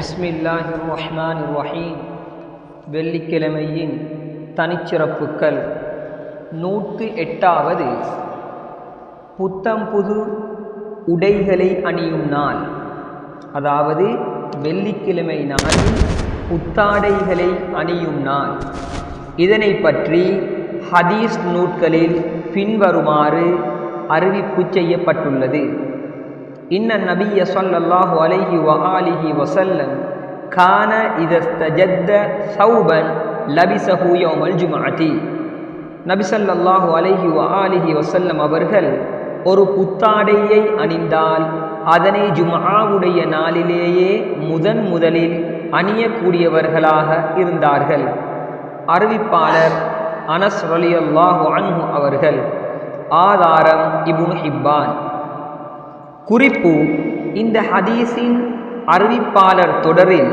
பிஸ்மில்லாஹிர் ரஹ்மானிர் ரஹீம். வெள்ளிக்கிழமையின் தனிச்சிறப்புக்கள். 108வது புத்தம் புது உடைகளை அணியும் நாள். அதாவது வெள்ளிக்கிழமை நாளில் புத்தாடைகளை அணியும் நாள். இதனை பற்றி ஹதீஸ் நூட்களில் பின்வருமாறு அறிவிப்பு செய்யப்பட்டுள்ளது. இன்ன நபிய ஸல்லல்லாஹு அலைஹி வஆலிஹி வஸல்லம் கான இதஸ்தஜத்த ஸௌபன் லபிஸஹு யௌமல் ஜும்அத்தி. நபி ஸல்லல்லாஹு அலைஹி வஆலிஹி வஸல்லம் அவர்கள் ஒரு புத்தாடையை அணிந்தால் அதனை ஜும்ஆவுடைய நாளிலேயே முதலில் அணியக்கூடியவர்களாக இருந்தார்கள். அறிவிப்பாளர் அனஸ் ரலியல்லாஹு அன்ஹு அவர்கள். ஆதாரம் இப்னு ஹிப்பான். குறிப்பு: இந்த ஹதீஸின் அறிவிப்பாளர் தொடரில்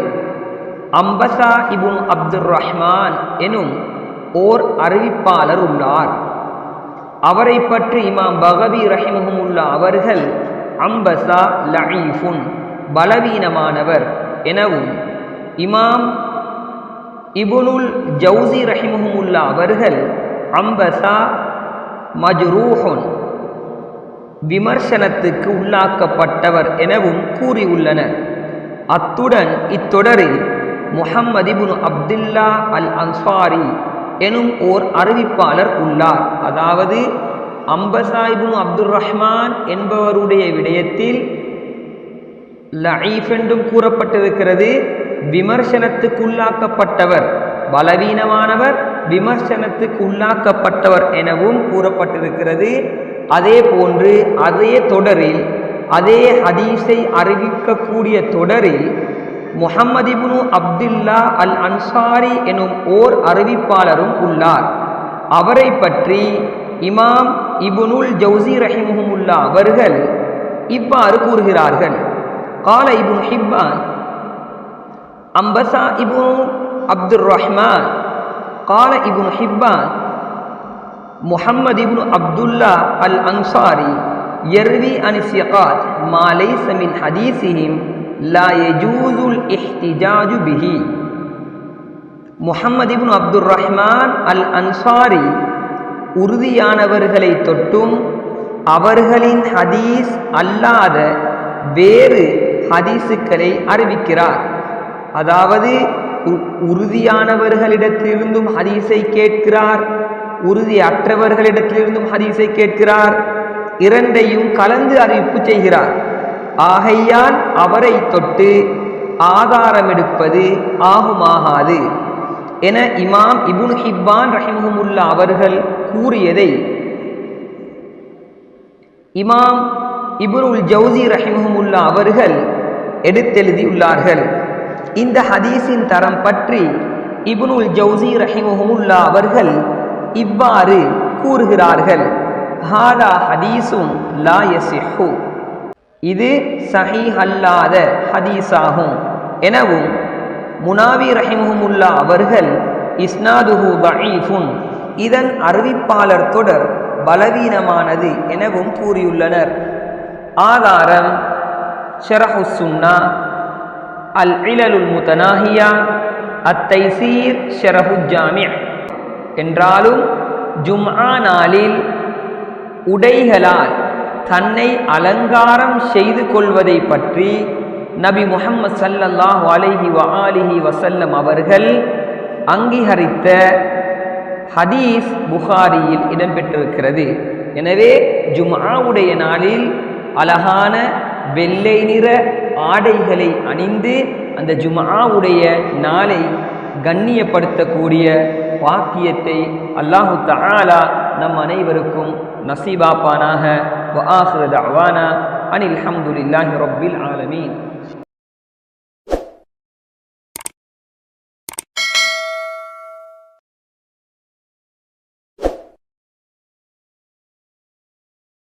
அம்பஸா இப்னு அப்துர் ரஹ்மான் எனும் ஓர் அறிவிப்பாளர் உள்ளார். அவரை பற்றி இமாம் பகவி ரஹிமஹுமுல்லா அவர்கள் அம்பஸா லஈஃபுன், பலவீனமானவர் எனவும், இமாம் இப்னுல் ஜௌசி ரஹிமஹுமுல்லா அவர்கள் அம்பஸா மஜ்ரூஹுன், விமர்சனத்துக்கு உள்ளாக்கப்பட்டவர் எனவும் கூறியுள்ளனர். அத்துடன் இத்தொடரில் முஹம்மது இப்னு அப்துல்லா அல் அன்சாரி எனும் ஓர் அறிவிப்பாளர் உள்ளார். அதாவது அம்பஸா இப்னு அப்துர் ரஹ்மான் என்பவருடைய விடயத்தில் லஈஃப் என்றும் கூறப்பட்டிருக்கிறது. விமர்சனத்துக்கு உள்ளாக்கப்பட்டவர், பலவீனமானவர், விமர்சனத்துக்கு உள்ளாக்கப்பட்டவர் எனவும் கூறப்பட்டிருக்கிறது. அதே போன்று அதே தொடரில், அதே ஹதீஸை அறிவிக்கக்கூடிய தொடரில் முஹம்மது இப்னு அப்துல்லா அல் அன்சாரி எனும் ஓர் அறிவிப்பாளரும் உள்ளார். அவரை பற்றி இமாம் இப்னுல் ஜௌசி ரஹிமஹுமுல்லா அவர்கள் இவ்வாறு கூறுகிறார்கள். கால இப்னு ஹிப்பான் அம்பஸா இப்னு அப்துர் ரஹ்மான் கால இப்னு ஹிப்பான் முஹம்மது இப்னு அப்துல்லா அல் அன்சாரி யர்வி அன் ஸிகாத் மா லைஸ மின் ஹதீஸிஹிம் லா யஜூஸுல் இஹ்திஜாஜு பிஹி. முஹம்மது இப்னு அப்துர் ரஹ்மான் அல் அன்சாரி உறுதியானவர்களை தொட்டும் அவர்களின் ஹதீஸ் அல்லாத வேறு ஹதீஸுக்களை அறிவிக்கிறார். அதாவது உறுதியானவர்களிடத்திலிருந்தும் ஹதீஸை கேட்கிறார், உறுதியற்றவர்களிடத்திலிருந்தும் ஹதீஸை கேட்கிறார். இரண்டையும் கலந்து அறிவிப்பு செய்கிறார். ஆகையால் அவரை தொட்டு ஆதாரம் எடுப்பது ஆகுமாகாது என இமாம் இப்னு ஹிப்பான் ரஹிமஹுமுல்லா அவர்கள் கூறியதை இமாம் இப்னுல் ஜௌசி ரஹிமஹுமுல்லா அவர்கள் எடுத்தெழுதியுள்ளார்கள். இந்த ஹதீஸின் தரம் பற்றி இப்னுல் ஜௌசி ரஹிமஹுமுல்லா அவர்கள் இவ்வாறு கூறுகிறார்கள். ஹாதா ஹதீஸும் லா யஸிஹு, இது ஸஹீஹ் அல்லாத ஹதீஸாகும் எனவும், முனாவி ரஹிமஹுமுல்லா அவர்கள் இஸ்னாதுஹு தஈஃபுன், இதன் அறிவிப்பாளர் தொடர் பலவீனமானது எனவும் கூறியுள்ளனர். ஆதாரம் ஷரஹு சுன்னா, அல் இலலுல் முத்தனாஹியா, அத்தைசீர் ஷரஹு ஜாமி. என்றாலும் ஜும்ஆ நாளில் உடைகளால் தன்னை அலங்காரம் செய்து கொள்வதை பற்றி நபி முஹம்மது ஸல்லல்லாஹு அலைஹி வஆலிஹி வஸல்லம் அவர்கள் அங்கீகரித்த ஹதீஸ் புகாரியில் இடம்பெற்றிருக்கிறது. எனவே ஜும்ஆவுடைய நாளில் அழகான வெள்ளை நிற ஆடைகளை அணிந்து அந்த ஜும்ஆவுடைய நாளை கண்ணியப்படுத்தக்கூடிய வாக்கியத்தை அல்லாஹு தஆலா நம் அனைவருக்கும் நசீபாப்பானாக. வ ஆகிரு தஅவானா அனில் ஹம்துலில்லாஹி ரப்பில் ஆலமீன்.